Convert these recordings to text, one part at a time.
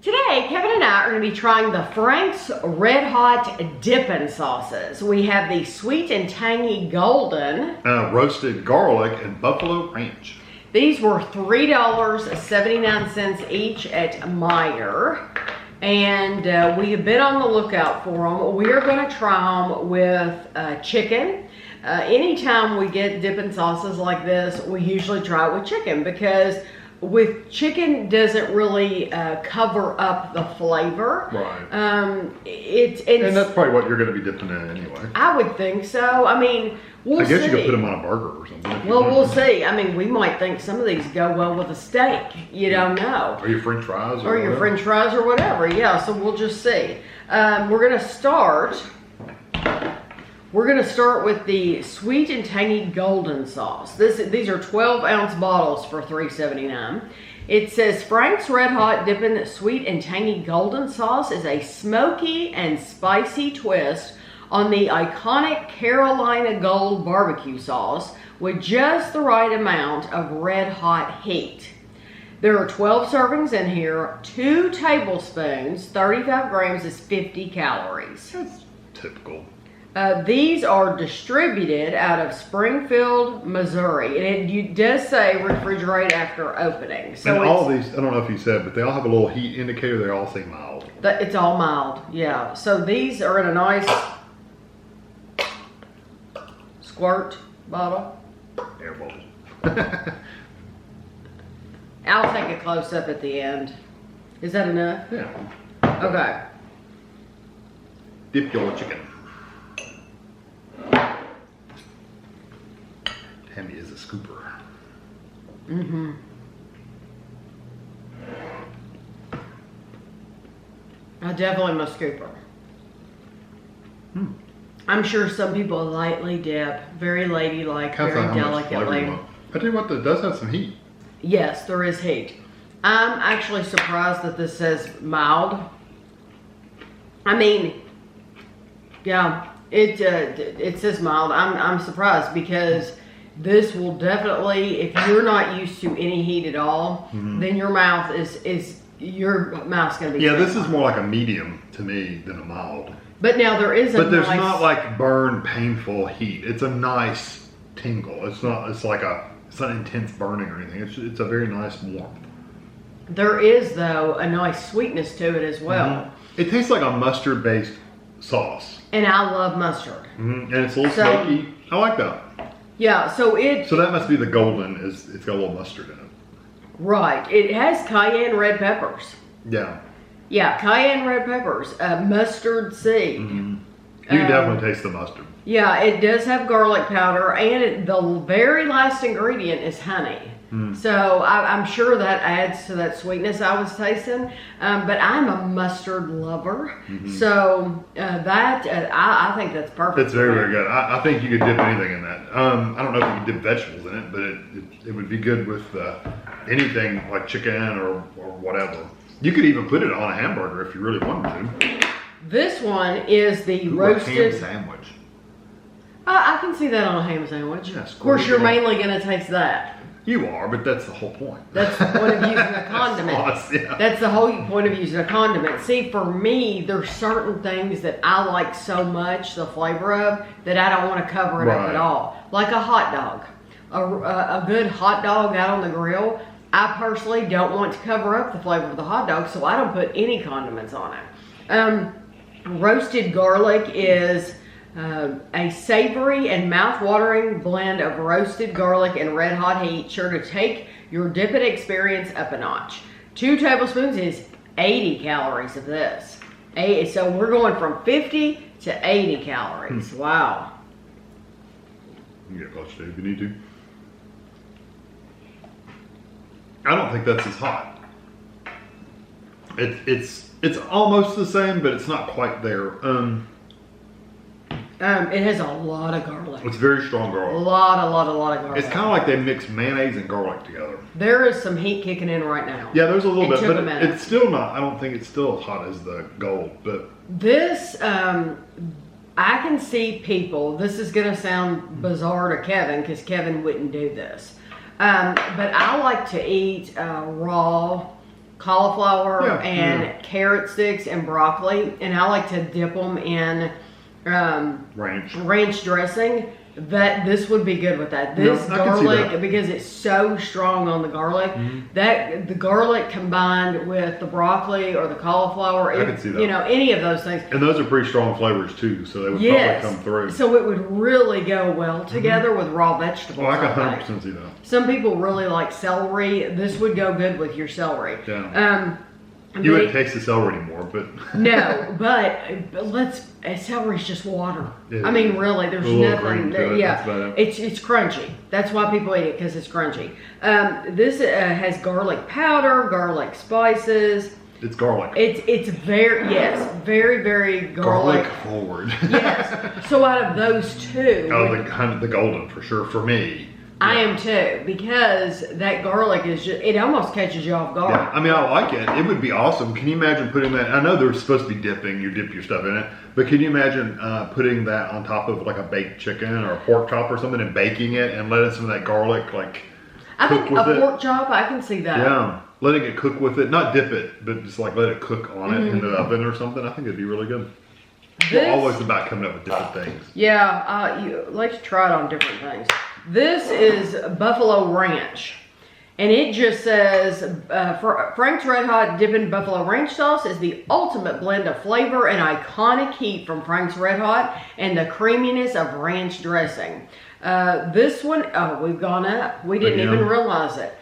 Today, Kevin and I are going to be trying the Frank's RedHot dipping sauces. We have the Sweet and Tangy Golden. Roasted garlic and buffalo ranch. These were $3.79 each at Meijer. And we have been on the lookout for them. We are going to try them with chicken. Anytime we get dipping sauces like this, we usually try it with chicken because with chicken doesn't really cover up the flavor. Right. And that's probably what you're going to be dipping in anyway. I would think so. I mean, we'll see. I guess you could put them on a burger or something. Well, we'll see. I mean, we might think some of these go well with a steak. You don't know. Or your French fries. Or your French fries or whatever. Yeah, so we'll just see. We're going to start with the Sweet and Tangy Golden sauce. These are 12-ounce bottles for $3.79. It says Frank's RedHot Dippin' Sweet and Tangy Golden sauce is a smoky and spicy twist on the iconic Carolina Gold barbecue sauce with just the right amount of red hot heat. There are 12 servings in here, 2 tablespoons, 35 grams is 50 calories. That's typical. These are distributed out of Springfield, Missouri. And it does say refrigerate after opening. So and all these, I don't know if you said, but they all have a little heat indicator. They all say mild. It's all mild, yeah. So these are in a nice squirt bottle. Air bubble. I'll take a close up at the end. Is that enough? Yeah. Okay. Dip your chicken. Tammy is a scooper. Mm-hmm. I definitely am a scooper. I'm sure some people lightly dip, very ladylike, very delicately. I tell you what, that does have some heat. Yes, there is heat. I'm actually surprised that this says mild. I mean, yeah, it says mild. I'm surprised because this will definitely, if you're not used to any heat at all, then your mouth your mouth's gonna be. Yeah, this is more like a medium to me than a mild. But now there is But there's not like burn, painful heat. It's a nice tingle. It's not intense burning or anything. It's a very nice warmth. There is though a nice sweetness to it as well. It tastes like a mustard-based sauce. And I love mustard. And it's a little smoky. I like that. Yeah, so that must be the golden. It's got a little mustard in it. Right. It has cayenne red peppers. Yeah. Yeah, cayenne red peppers, mustard seed. You can definitely taste the mustard. Yeah, it does have garlic powder, and the very last ingredient is honey. So I'm sure that adds to that sweetness I was tasting. But I'm a mustard lover, so I think that's perfect. It's very, very good. I think you could dip anything in that. I don't know if you could dip vegetables in it, but it would be good with anything like chicken or whatever. You could even put it on a hamburger if you really wanted to. This one is the roasted ham sandwich. I can see that on a ham sandwich. Yes, of course, you're mainly going to taste that. You are, but that's the whole point. That's the point of using a condiment. Sauce, yeah. That's the whole point of using a condiment. See, for me, there's certain things that I like so much, the flavor of, that I don't want to cover it up at all. Like a hot dog. A good hot dog out on the grill. I personally don't want to cover up the flavor of the hot dog, so I don't put any condiments on it. Roasted garlic is a savory and mouth-watering blend of roasted garlic and red-hot heat, sure to take your dipping experience up a notch. 2 tablespoons is 80 calories of this. So we're going from 50 to 80 calories. Wow. You can get close to it if you need to. I don't think that's as hot. It's almost the same, but it's not quite there. It has a lot of garlic. It's very strong garlic. A lot of garlic. It's kind of like they mix mayonnaise and garlic together. There is some heat kicking in right now. Yeah, there's a little bit, but minute. it's still not. I don't think it's still as hot as the gold. But this, I can see people. This is going to sound bizarre to Kevin because Kevin wouldn't do this. But I like to eat raw cauliflower and carrot sticks and broccoli, and I like to dip them in ranch dressing. That this would be good with that. This garlic, because it's so strong on the garlic, that the garlic combined with the broccoli or the cauliflower, I can see that. You know, any of those things. And those are pretty strong flavors too, so they would probably come through. So it would really go well together with raw vegetables. Well, I can 100% see that. Some people really like celery. This would go good with your celery. Yeah. You wouldn't taste the celery anymore, but no, but celery's just water. I mean, really, there's nothing. It's crunchy. That's why people eat it, because it's crunchy. This has garlic powder, garlic spices. It's garlic. It's very very garlic forward. Yes. So out of those two, the golden for sure for me. I am too, because that garlic is just, it almost catches you off guard. Yeah, I mean, I like it. It would be awesome. Can you imagine putting that? I know they're supposed to be dipping. You dip your stuff in it. But can you imagine putting that on top of like a baked chicken or a pork chop or something and baking it and letting some of that garlic I think a pork chop, I can see that. Yeah. Letting it cook with it. Not dip it, but just like let it cook on it in the oven or something. I think it'd be really good. We're always about coming up with different things. Yeah, you like to try it on different things. This is Buffalo Ranch, and it just says, Frank's Red Hot Dippin' Buffalo Ranch Sauce is the ultimate blend of flavor and iconic heat from Frank's Red Hot and the creaminess of ranch dressing. This one, we've gone up. We didn't even realize it.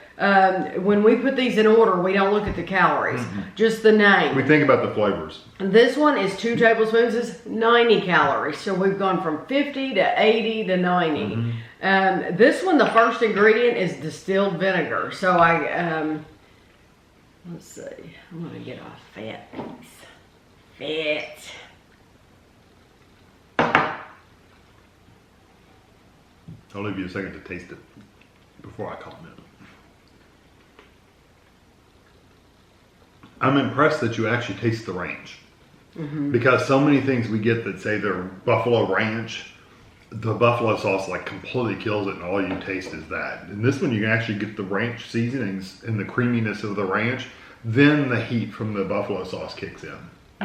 When we put these in order, we don't look at the calories, just the name. We think about the flavors. This one is 2 tablespoons, is 90 calories. So we've gone from 50 to 80 to 90. This one, the first ingredient is distilled vinegar. So let's see, I'm gonna get a fat piece. I'll leave you a second to taste it before I comment. I'm impressed that you actually taste the ranch. Because so many things we get that say they're Buffalo Ranch, the buffalo sauce completely kills it and all you taste is that. And this one you can actually get the ranch seasonings and the creaminess of the ranch, then the heat from the buffalo sauce kicks in.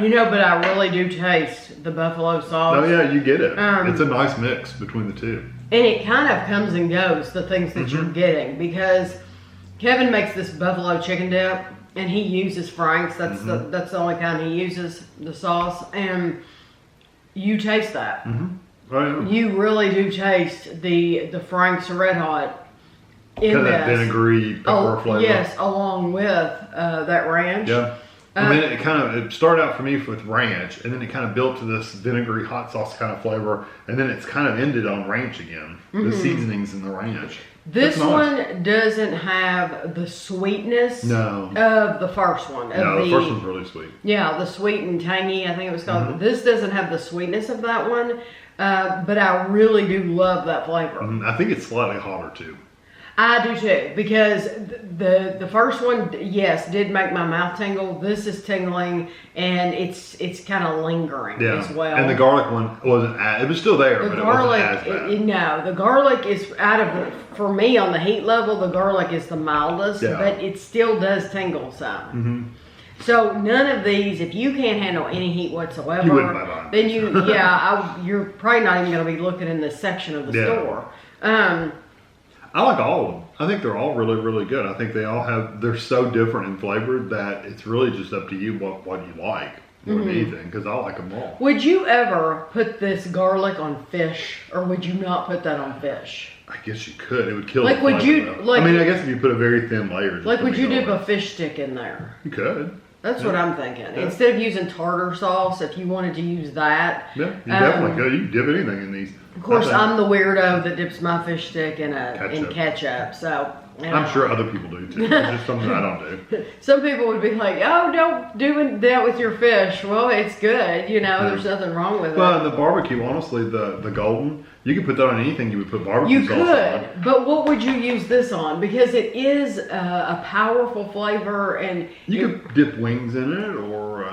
You know, but I really do taste the buffalo sauce. Oh yeah, you get it. It's a nice mix between the two. And it kind of comes and goes, the things that you're getting, because Kevin makes this buffalo chicken dip. And he uses Frank's. That's the only kind he uses, the sauce. And you taste that. Right. You really do taste the Frank's Red Hot in this. That vinegary pepper flavor. Yes, along with that ranch. Yeah. And then it started out for me with ranch, and then it kind of built to this vinegary hot sauce kind of flavor, and then it's kind of ended on ranch again. The seasonings in the ranch. This one doesn't have the sweetness of the first one. No, the first one's really sweet. Yeah, the sweet and tangy, I think it was called. This doesn't have the sweetness of that one, but I really do love that flavor. I think it's slightly hotter too. I do too, because the first one, yes, did make my mouth tingle. This is tingling, and it's kind of lingering as well. And the garlic one wasn't it was still there, but it wasn't as bad. No, the garlic is for me on the heat level, the garlic is the mildest, but it still does tingle some. So none of these, if you can't handle any heat whatsoever, you wouldn't buy then you're probably not even going to be looking in this section of the store. I like all of them. I think they're all really, really good. I think they're so different in flavor that it's really just up to you what you like more than anything, because I like them all. Would you ever put this garlic on fish, or would you not put that on fish? I guess you could. It would kill the flavor, I guess if you put a very thin layer. Would you dip a fish stick in there? You could. That's what I'm thinking. Yeah. Instead of using tartar sauce, if you wanted to use that. Yeah, you definitely could. You can dip anything in these. Of course, I'm the weirdo that dips my fish stick in ketchup. So I'm sure other people do too. It's just something I don't do. Some people would be like, "Oh, don't do that with your fish." Well, it's good. There's nothing wrong with it. Well, and the barbecue, honestly, the golden, you could put that on anything you would put barbecue sauce on. You could, but what would you use this on? Because it is a powerful flavor, and you could dip wings in it, or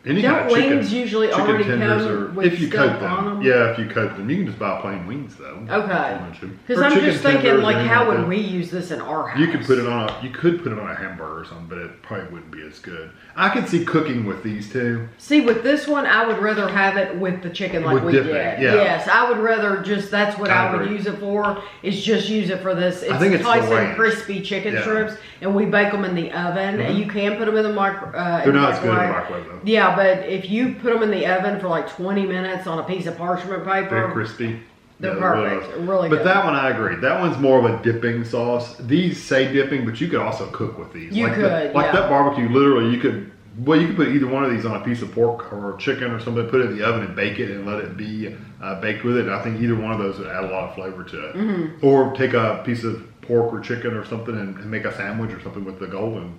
Any Don't kind of chicken, wings usually chicken already tenders, come or with if you stuff coat them. on them? Yeah, if you coat them, you can just buy plain wings though. Okay. Because Or I'm chicken just thinking, tenders or like, anything how would that. we use this in our house? You could put it on a hamburger or something, but it probably wouldn't be as good. I could see cooking with these too. See, with this one, I would rather have it with the chicken like With we dipping, did. yeah. Yes, I would rather just, that's what I would agree. use it for, is just use it for this. It's I think it's the Tyson range. crispy chicken Yeah. strips, and we bake them in the oven. And you can put them in the microwave. They're not as good in the microwave though. Yeah, but if you put them in the oven for like 20 minutes on a piece of parchment paper, They're crispy. they're Yeah, perfect. Really But good. that one, I agree. That one's more of a dipping sauce. These say dipping, but you could also cook with these. You could, yeah. that barbecue, literally, you could put either one of these on a piece of pork or chicken or something, put it in the oven and bake it and let it be baked with it. And I think either one of those would add a lot of flavor to it. Mm-hmm. Or take a piece of pork or chicken or something and make a sandwich or something with the golden,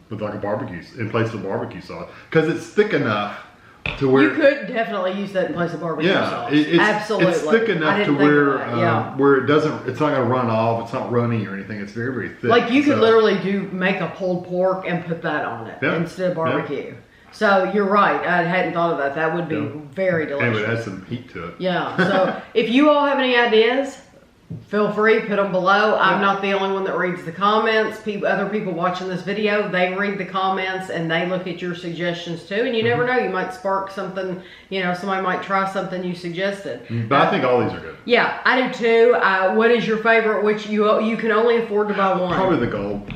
with like a barbecue, in place of barbecue sauce. Because it's thick enough to where you could definitely use that in place of barbecue sauce. Absolutely. It's thick I enough didn't to think of where that, yeah. where it doesn't. It's not gonna run off. It's not runny or anything. It's very, very thick. Like you could So- literally make a pulled pork and put that on it Yeah. instead of barbecue. So you're right. I hadn't thought of that. That would be Yeah. very and it would delicious. add some heat to it. Yeah. So if you all have any ideas, feel free, put them below. I'm not the only one that reads the comments. Other people watching this video, they read the comments and they look at your suggestions too. And you never know, you might spark something. You know, somebody might try something you suggested. But I think all these are good. Yeah, I do too. What is your favorite? Which you can only afford to buy one. Probably the gold.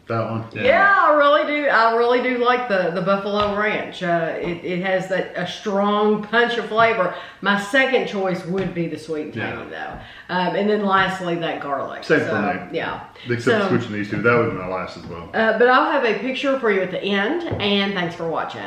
That one. Yeah, I really do. I really do like the Buffalo Ranch. It has a strong punch of flavor. My second choice would be the Sweet Tangy though. And then lastly, that garlic. Same for me. Yeah. Except switching these two, that would be my last as well. But I'll have a picture for you at the end, and thanks for watching.